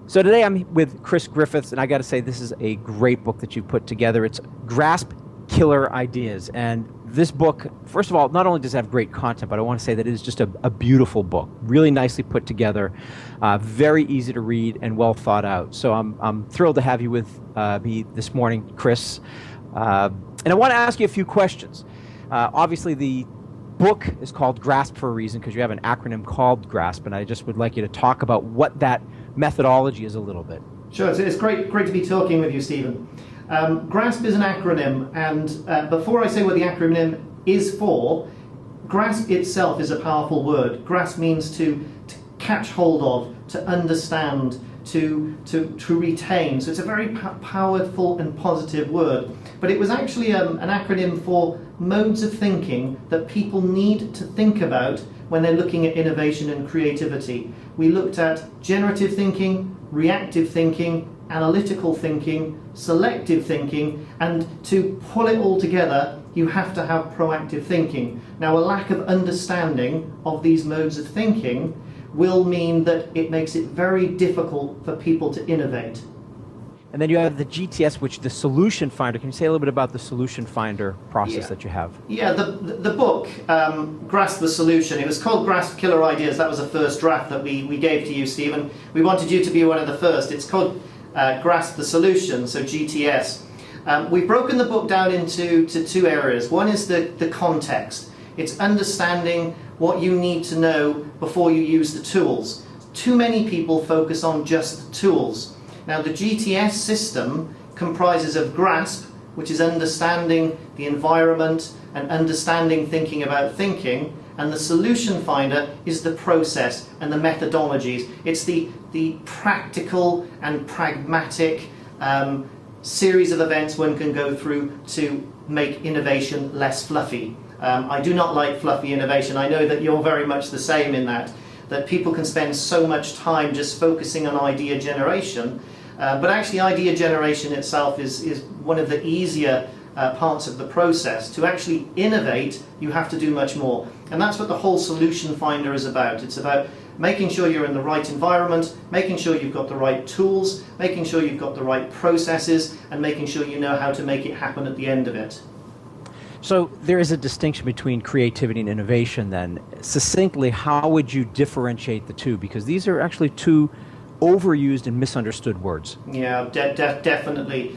So today I'm with Chris Griffiths, and I got to say, this is a great book that you've put together. It's Grasp Killer Ideas. And this book, first of all, not only does it have great content, but I want to say that it is just a beautiful book, really nicely put together, very easy to read, and well thought out. So I'm thrilled to have you with me this morning, Chris. And I want to ask you a few questions. Obviously, the book is called Grasp for a reason because you have an acronym called Grasp, and I just would like you to talk about what that methodology is a little bit. Sure, it's great to be talking with you, Stephen. GRASP is an acronym, and before I say what the acronym is for, GRASP itself is a powerful word. GRASP means to catch hold of, to understand, to retain. So it's a very powerful and positive word. But it was actually an acronym for modes of thinking that people need to think about when they're looking at innovation and creativity. We looked at generative thinking, reactive thinking, analytical thinking, selective thinking, and to pull it all together, you have to have proactive thinking. Now, a lack of understanding of these modes of thinking will mean that it makes it very difficult for people to innovate. And then you have the GTS, which the solution finder. Can you say a little bit about the solution finder process that you have? Yeah, the book, Grasp the Solution, it was called Grasp Killer Ideas. That was the first draft that we gave to you, Stephen. We wanted you to be one of the first. It's called Grasp the Solution, so GTS. We've broken the book down into two areas. One is the context. It's understanding what you need to know before you use the tools. Too many people focus on just the tools. Now, the GTS system comprises of GRASP, which is understanding the environment and understanding thinking about thinking, and the solution finder is the process and the methodologies. It's the practical and pragmatic series of events one can go through to make innovation less fluffy. I do not like fluffy innovation. I know that you're very much the same in that people can spend so much time just focusing on idea generation. But actually, idea generation itself is one of the easier parts of the process. To actually innovate, you have to do much more. And that's what the whole solution finder is about. It's about making sure you're in the right environment, making sure you've got the right tools, making sure you've got the right processes, and making sure you know how to make it happen at the end of it. So there is a distinction between creativity and innovation then. Succinctly, how would you differentiate the two? Because these are actually two overused and misunderstood words. Yeah, definitely.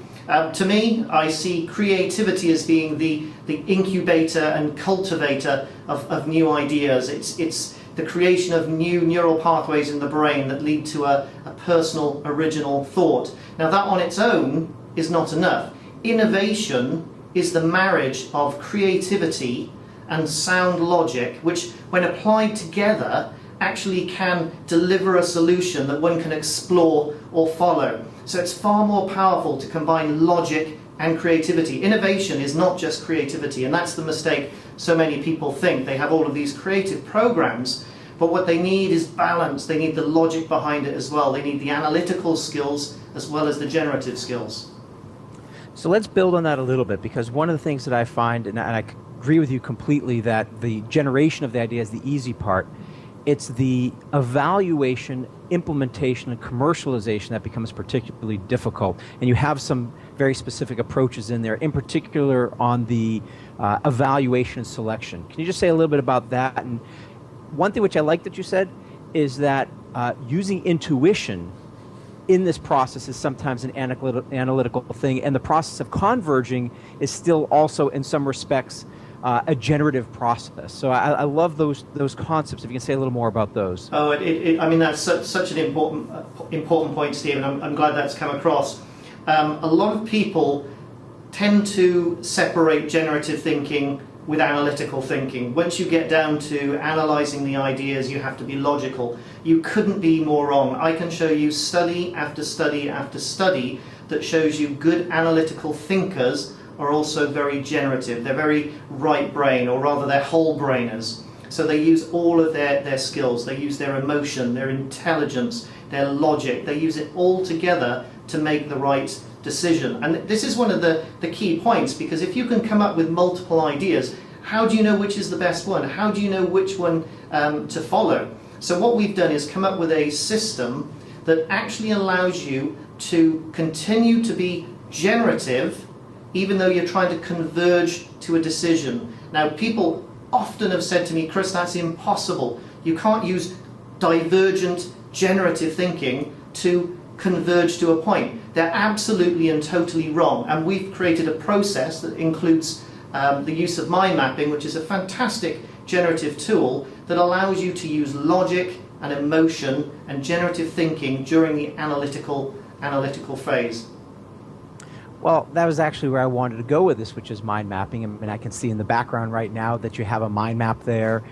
To me, I see creativity as being the incubator and cultivator of new ideas. It's the creation of new neural pathways in the brain that lead to a personal, original thought. Now, that on its own is not enough. Innovation is the marriage of creativity and sound logic, which, when applied together, actually can deliver a solution that one can explore or follow. So it's far more powerful to combine logic and creativity. Innovation is not just creativity, and that's the mistake so many people think. They have all of these creative programs, but what they need is balance. They need the logic behind it as well. They need the analytical skills as well as the generative skills. So let's build on that a little bit, because one of the things that I find, and I agree with you completely, that the generation of the idea is the easy part. It's the evaluation, implementation, and commercialization that becomes particularly difficult. And you have some very specific approaches in there, in particular on the evaluation and selection. Can you just say a little bit about that? And one thing which I like that you said is that using intuition in this process is sometimes an analytical thing, and the process of converging is still also, in some respects, a generative process. So I love those concepts. If you can say a little more about those. Oh, I mean, that's such an important point, Stephen. I'm glad that's come across. A lot of people tend to separate generative thinking with analytical thinking. Once you get down to analyzing the ideas, you have to be logical. You couldn't be more wrong. I can show you study after study after study that shows you good analytical thinkers are also very generative. They're very right brain, or rather they're whole brainers. So they use all of their skills. They use their emotion, their intelligence, their logic. They use it all together to make the right decision. And this is one of the key points, because if you can come up with multiple ideas, how do you know which is the best one? How do you know which one to follow? So what we've done is come up with a system that actually allows you to continue to be generative even though you're trying to converge to a decision. Now, people often have said to me, Chris, that's impossible. You can't use divergent generative thinking to converge to a point. They're absolutely and totally wrong. And we've created a process that includes the use of mind mapping, which is a fantastic generative tool that allows you to use logic and emotion and generative thinking during the analytical phase. Well, that was actually where I wanted to go with this, which is mind mapping. I mean, I can see in the background right now that you have a mind map there.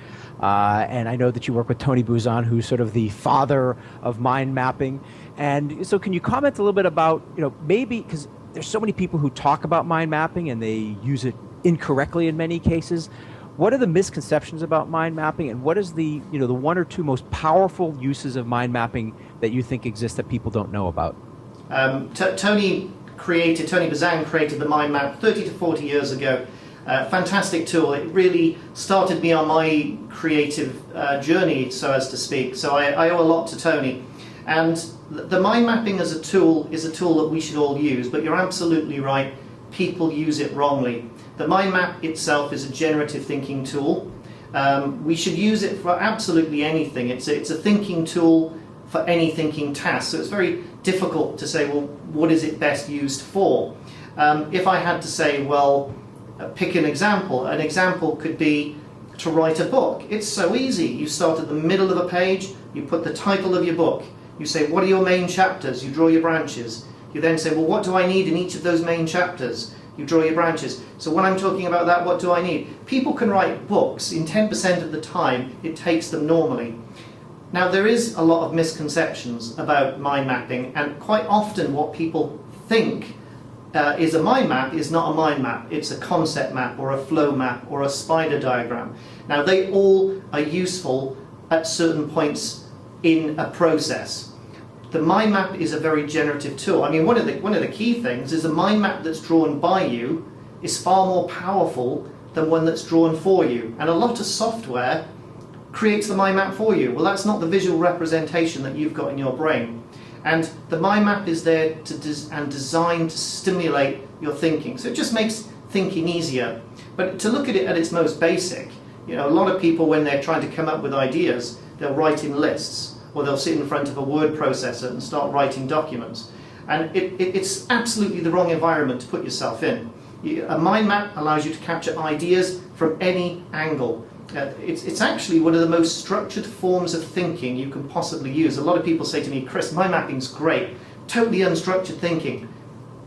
And I know that you work with ThinkBuzan, who's sort of the father of mind mapping. And so can you comment a little bit about, maybe, because there's so many people who talk about mind mapping and they use it incorrectly in many cases. What are the misconceptions about mind mapping, and what is the, the one or two most powerful uses of mind mapping that you think exist that people don't know about? Tony ThinkBuzan created the mind map 30 to 40 years ago. Fantastic tool. It really started me on my creative journey, so as to speak. So I owe a lot to Tony. And the mind mapping as a tool is a tool that we should all use, but you're absolutely right, people use it wrongly. The mind map itself is a generative thinking tool. We should use it for absolutely anything. It's a thinking tool for any thinking task. So it's very difficult to say, well, what is it best used for? If I had to say, well, pick an example could be to write a book. It's so easy. You start at the middle of a page, you put the title of your book, you say, what are your main chapters? You draw your branches. You then say, well, what do I need in each of those main chapters? You draw your branches. So when I'm talking about that, what do I need? People can write books in 10% of the time it takes them normally. Now, there is a lot of misconceptions about mind mapping, and quite often what people think is a mind map is not a mind map. It's a concept map or a flow map or a spider diagram. Now, they all are useful at certain points in a process. The mind map is a very generative tool. I mean, one of the key things is a mind map that's drawn by you is far more powerful than one that's drawn for you. And a lot of software creates the mind map for you. Well, that's not the visual representation that you've got in your brain. And the mind map is there and designed to stimulate your thinking. So it just makes thinking easier. But to look at it at its most basic, a lot of people, when they're trying to come up with ideas, they'll write in lists, or they'll sit in front of a word processor and start writing documents. And it's absolutely the wrong environment to put yourself in. A mind map allows you to capture ideas from any angle. It's actually one of the most structured forms of thinking you can possibly use. A lot of people say to me, Chris, mind mapping's great, totally unstructured thinking.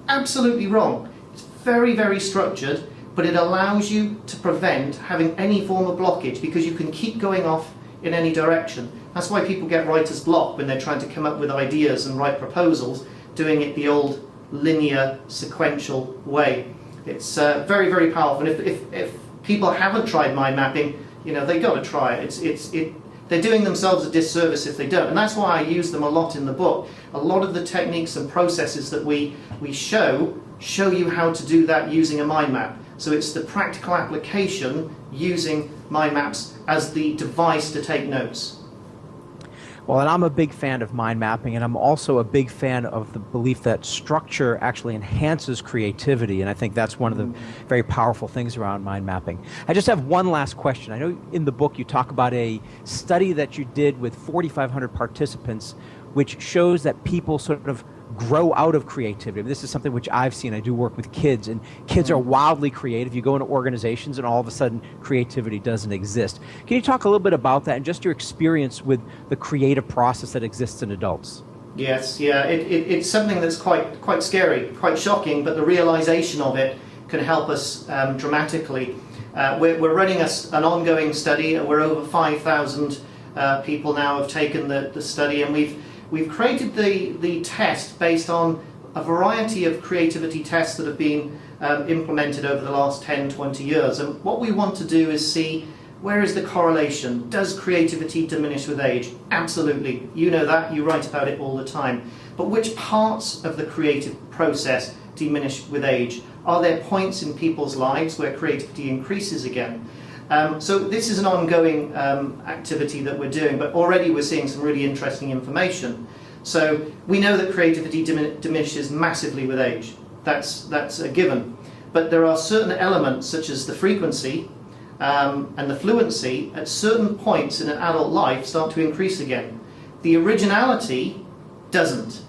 Absolutely wrong. It's very, very structured, but it allows you to prevent having any form of blockage because you can keep going off in any direction. That's why people get writer's block when they're trying to come up with ideas and write proposals, doing it the old linear, sequential way. It's very, very powerful. And if people haven't tried mind mapping, they've got to try it. They're doing themselves a disservice if they don't. And that's why I use them a lot in the book. A lot of the techniques and processes that we show you how to do that using a mind map. So it's the practical application using mind maps as the device to take notes. Well, and I'm a big fan of mind mapping, and I'm also a big fan of the belief that structure actually enhances creativity, and I think that's one of the very powerful things around mind mapping. I just have one last question. I know in the book you talk about a study that you did with 4,500 participants, which shows that people sort of grow out of creativity. This is something which I've seen. I do work with kids, and kids are wildly creative. You go into organizations and all of a sudden creativity doesn't exist. Can you talk a little bit about that and just your experience with the creative process that exists in adults? Yes, yeah. It's something that's quite scary, quite shocking, but the realization of it can help us dramatically. We're running an ongoing study, and we're over 5,000 people now have taken the study, and we've created the test based on a variety of creativity tests that have been implemented over the last 10, 20 years. And what we want to do is see, where is the correlation? Does creativity diminish with age? Absolutely. You know that. You write about it all the time. But which parts of the creative process diminish with age? Are there points in people's lives where creativity increases again? So this is an ongoing activity that we're doing, but already we're seeing some really interesting information. So we know that creativity diminishes massively with age. That's a given. But there are certain elements, such as the frequency and the fluency, at certain points in an adult life start to increase again. The originality doesn't.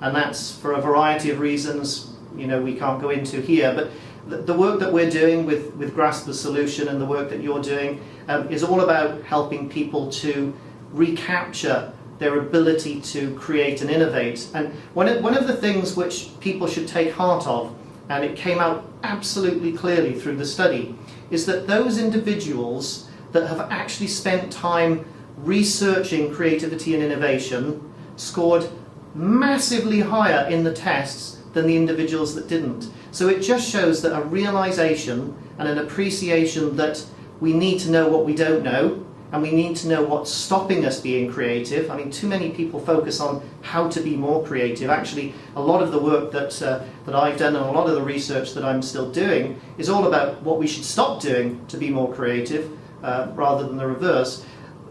And that's for a variety of reasons, we can't go into here. But the work that we're doing with Grasp the Solution and the work that you're doing is all about helping people to recapture their ability to create and innovate. And one of the things which people should take heart of, and it came out absolutely clearly through the study, is that those individuals that have actually spent time researching creativity and innovation scored massively higher in the tests than the individuals that didn't. So it just shows that a realization and an appreciation that we need to know what we don't know, and we need to know what's stopping us being creative. I mean, too many people focus on how to be more creative. Actually, a lot of the work that I've done and a lot of the research that I'm still doing is all about what we should stop doing to be more creative rather than the reverse.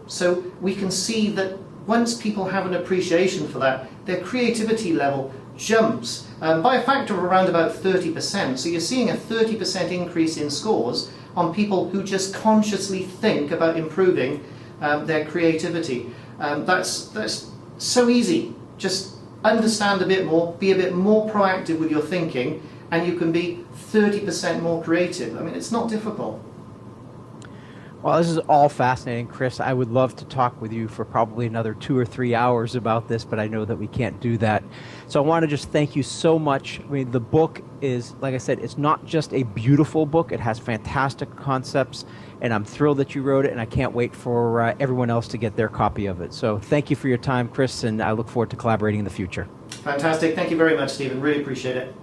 So we can see that once people have an appreciation for that, their creativity level jumps by a factor of around about 30%. So you're seeing a 30% increase in scores on people who just consciously think about improving their creativity. That's so easy. Just understand a bit more, be a bit more proactive with your thinking, and you can be 30% more creative. I mean, it's not difficult. Well, this is all fascinating, Chris. I would love to talk with you for probably another 2 or 3 hours about this, but I know that we can't do that. So I want to just thank you so much. I mean, the book is, like I said, it's not just a beautiful book. It has fantastic concepts, and I'm thrilled that you wrote it, and I can't wait for everyone else to get their copy of it. So thank you for your time, Chris, and I look forward to collaborating in the future. Fantastic. Thank you very much, Stephen. Really appreciate it.